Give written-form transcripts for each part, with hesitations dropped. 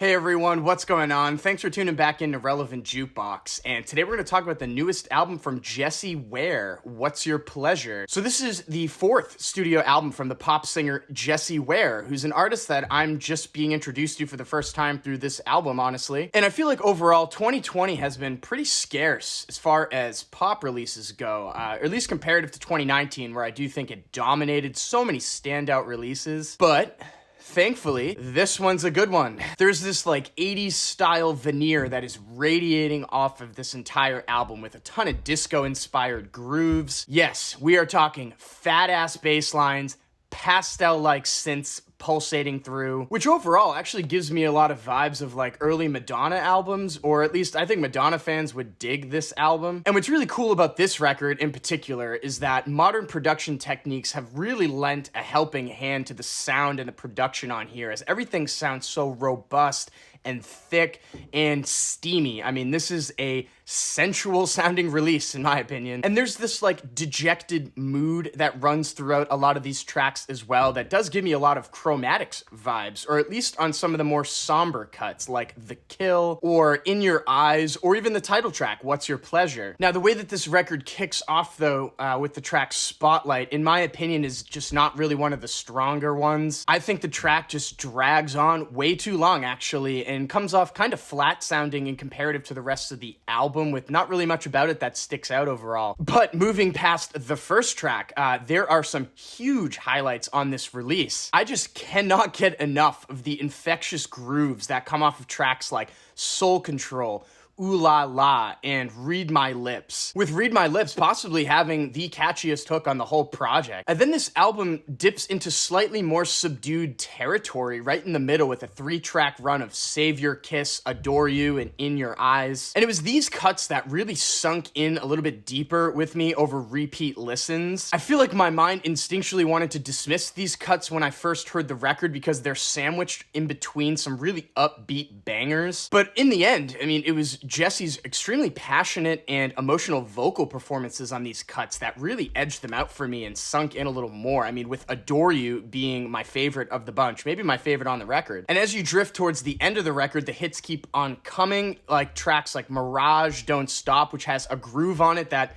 Hey everyone, what's going on? Thanks for tuning back into Relevant Jukebox, and today we're going to talk about the newest album from Jessie Ware, What's Your Pleasure? So this is the fourth studio album from the pop singer Jessie Ware, who's an artist that I'm just being introduced to for the first time through this album, honestly. And I feel like overall, 2020 has been pretty scarce as far as pop releases go, or at least comparative to 2019, where I do think it dominated so many standout releases. But thankfully, this one's a good one. There's this like 80s style veneer that is radiating off of this entire album with a ton of disco inspired grooves. Yes, we are talking fat ass bass lines, pastel like synths pulsating through, which overall actually gives me a lot of vibes of like early Madonna albums, or at least I think Madonna fans would dig this album. And what's really cool about this record in particular is that modern production techniques have really lent a helping hand to the sound and the production on here, as everything sounds so robust and thick and steamy. I mean, this is a sensual sounding release in my opinion. And there's this like dejected mood that runs throughout a lot of these tracks as well that does give me a lot of chromatics vibes, or at least on some of the more somber cuts like The Kill or In Your Eyes, or even the title track, What's Your Pleasure? Now, the way that this record kicks off though with the track Spotlight, in my opinion, is just not really one of the stronger ones. I think the track just drags on way too long actually, and comes off kind of flat sounding in comparative to the rest of the album, with not really much about it that sticks out overall. But moving past the first track, there are some huge highlights on this release. I just cannot get enough of the infectious grooves that come off of tracks like Soul Control, Ooh La La, and Read My Lips, with Read My Lips possibly having the catchiest hook on the whole project. And then this album dips into slightly more subdued territory right in the middle with a 3-track run of Savior, Kiss, Adore You, and In Your Eyes. And it was these cuts that really sunk in a little bit deeper with me over repeat listens. I feel like my mind instinctually wanted to dismiss these cuts when I first heard the record because they're sandwiched in between some really upbeat bangers. But in the end, I mean, it was Jessie's extremely passionate and emotional vocal performances on these cuts that really edged them out for me and sunk in a little more. I mean, with Adore You being my favorite of the bunch, maybe my favorite on the record. And as you drift towards the end of the record, the hits keep on coming, like tracks like Mirage, Don't Stop, which has a groove on it that,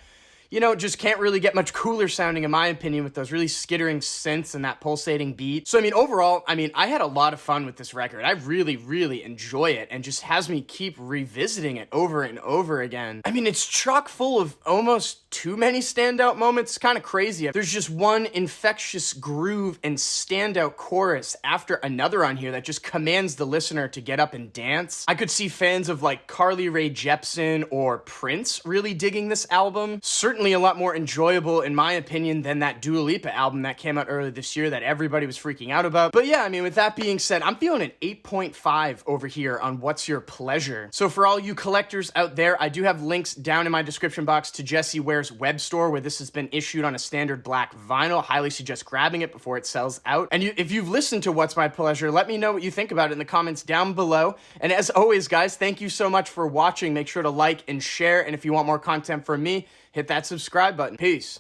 you know, just can't really get much cooler sounding in my opinion, with those really skittering synths and that pulsating beat. So I mean, overall, I had a lot of fun with this record. I really, really enjoy it, and just has me keep revisiting it over and over again. I mean, it's chock full of almost too many standout moments. Kind of crazy. There's just one infectious groove and standout chorus after another on here that just commands the listener to get up and dance. I could see fans of like Carly Rae Jepsen or Prince really digging this album. Certainly a lot more enjoyable in my opinion than that Dua Lipa album that came out earlier this year that everybody was freaking out about. But yeah, I mean, with that being said, I'm feeling an 8.5 over here on What's Your Pleasure. So for all you collectors out there, I do have links down in my description box to Jessie Ware's web store, where this has been issued on a standard black vinyl. Highly suggest grabbing it before it sells out. And if you've listened to What's My Pleasure, let me know what you think about it in the comments down below. And as always, guys, thank you so much for watching. Make sure to like and share, and if you want more content from me, hit that subscribe button. Peace.